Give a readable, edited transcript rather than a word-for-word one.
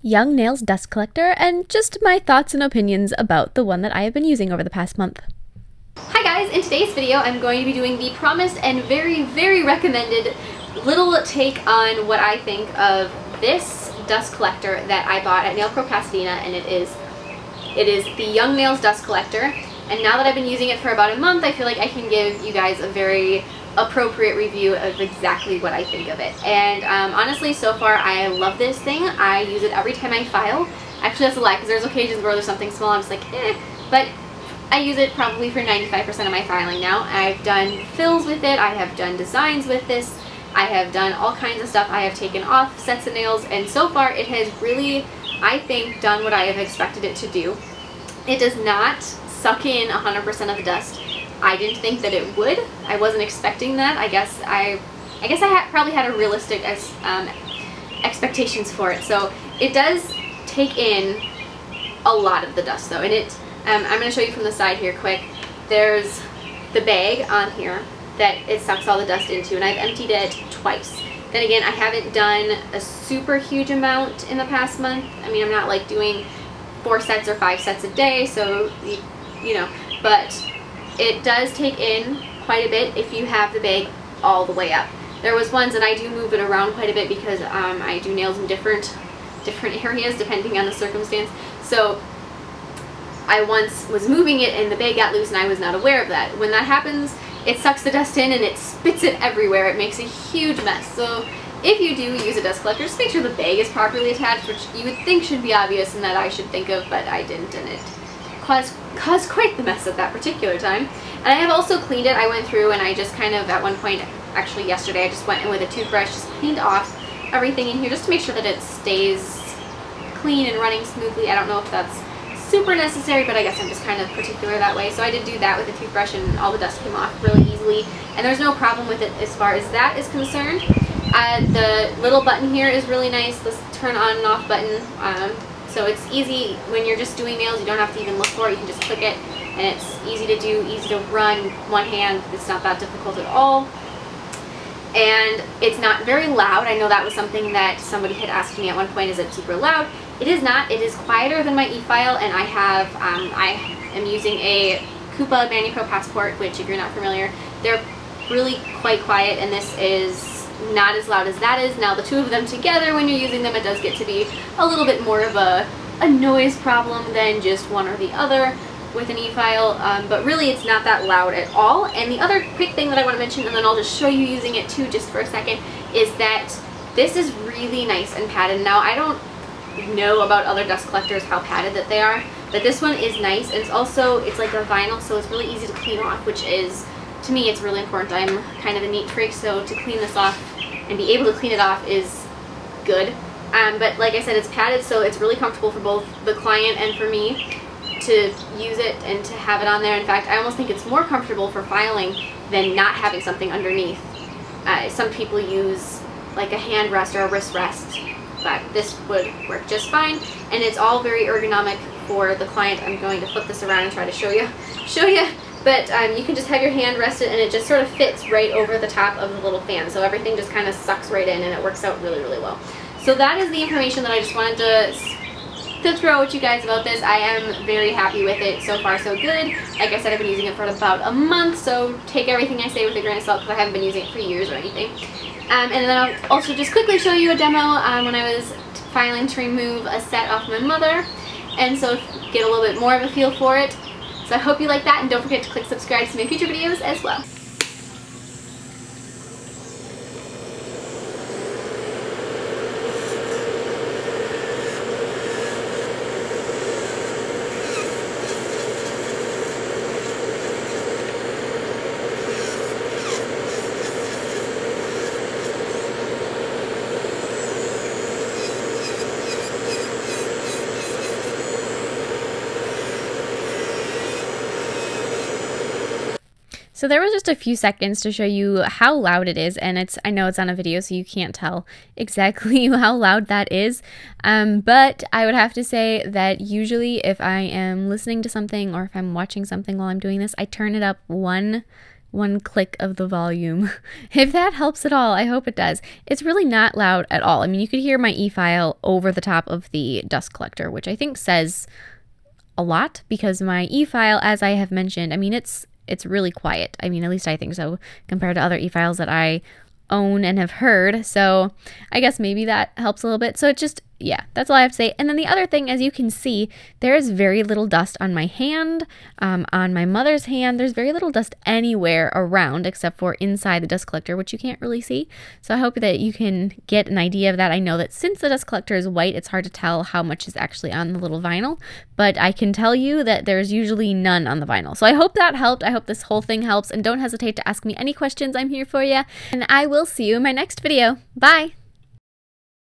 Young Nails Dust Collector, and just my thoughts and opinions about the one that I have been using over the past month. Hi guys, in today's video I'm going to be doing the promised and very, very recommended little take on what I think of this dust collector that I bought at Nail Pro Pasadena, and it is the Young Nails Dust Collector. And now that I've been using it for about a month, I feel like I can give you guys a very appropriate review of exactly what I think of it. And honestly, so far I love this thing. I use it every time I file. Actually, that's a lie, because there's occasions where there's something small I'm just like, but I use it probably for 95% of my filing now. I've done fills with it, I have done designs with this, I have done all kinds of stuff. I have taken off sets of nails, and so far it has really, I think, done what I have expected it to do. It does not suck in 100% of the dust. I didn't think that it would. I wasn't expecting that. I guess I probably had a realistic expectations for it. So it does take in a lot of the dust though, and I'm going to show you from the side here quick. There's the bag on here that it sucks all the dust into, and I've emptied it twice. Then again, I haven't done a super huge amount in the past month. I mean, I'm not like doing 4 sets or 5 sets a day, so you know, but it does take in quite a bit if you have the bag all the way up. There was ones, and I do move it around quite a bit because I do nails in different areas depending on the circumstance. So I once was moving it and the bag got loose and I was not aware of that. When that happens, it sucks the dust in and it spits it everywhere. It makes a huge mess. So if you do use a dust collector, just make sure the bag is properly attached, which you would think should be obvious and that I should think of, but I didn't, and it caused quite the mess at that particular time. And I have also cleaned it. I went through and I just kind of, at one point, actually yesterday, I just went in with a toothbrush, just cleaned off everything in here just to make sure that it stays clean and running smoothly. I don't know if that's super necessary, but I guess I'm just kind of particular that way. So I did do that with a toothbrush, and all the dust came off really easily, and there's no problem with it as far as that is concerned. The little button here is really nice, this turn on and off button. So it's easy when you're just doing nails. You don't have to even look for it. You can just click it, and it's easy to do, easy to run, one hand. It's not that difficult at all. And it's not very loud. I know that was something that somebody had asked me at one point, is it super loud? It is not. It is quieter than my e-file, and I am using a Coupa ManiPro Passport, which, if you're not familiar, they're really quite quiet, and this is not as loud as that is. Now, the two of them together, when you're using them, it does get to be a little bit more of a noise problem than just one or the other with an e-file, but really it's not that loud at all. And the other quick thing that I want to mention, and then I'll just show you using it too just for a second, is that this is really nice and padded. Now, I don't know about other dust collectors how padded that they are, but this one is nice, and it's like a vinyl, so it's really easy to clean off, which is, to me, it's really important. I'm kind of a neat freak, so to clean this off and be able to clean it off is good. But like I said, it's padded, so it's really comfortable for both the client and for me to use it and to have it on there. In fact, I almost think it's more comfortable for filing than not having something underneath. Some people use like a hand rest or a wrist rest, but this would work just fine, and it's all very ergonomic for the client. I'm going to flip this around and try to show you. But you can just have your hand rested, and it just sort of fits right over the top of the little fan, so everything just kind of sucks right in, and it works out really, really well. So that is the information that I just wanted to throw at you guys about this. I am very happy with it. So far, so good. Like I said, I've been using it for about a month, so take everything I say with a grain of salt, because I haven't been using it for years or anything. And then I'll also just quickly show you a demo when I was filing to remove a set off my mother, and so get a little bit more of a feel for it. So I hope you like that, and don't forget to click subscribe to my future videos as well. So there was just a few seconds to show you how loud it is, and I know it's on a video, so you can't tell exactly how loud that is, but I would have to say that usually if I am listening to something or if I'm watching something while I'm doing this, I turn it up one one click of the volume. If that helps at all, I hope it does. It's really not loud at all. I mean, you could hear my e-file over the top of the dust collector, which I think says a lot, because my e-file, as I have mentioned, I mean, it's really quiet. I mean, at least I think so, compared to other e-files that I own and have heard. So I guess maybe that helps a little bit. So it just, yeah, that's all I have to say. And then the other thing, as you can see, there is very little dust on my hand, on my mother's hand. There's very little dust anywhere around except for inside the dust collector, which you can't really see. So I hope that you can get an idea of that. I know that since the dust collector is white, it's hard to tell how much is actually on the little vinyl, but I can tell you that there's usually none on the vinyl. So I hope that helped. I hope this whole thing helps, and don't hesitate to ask me any questions. I'm here for you, and I will see you in my next video. Bye!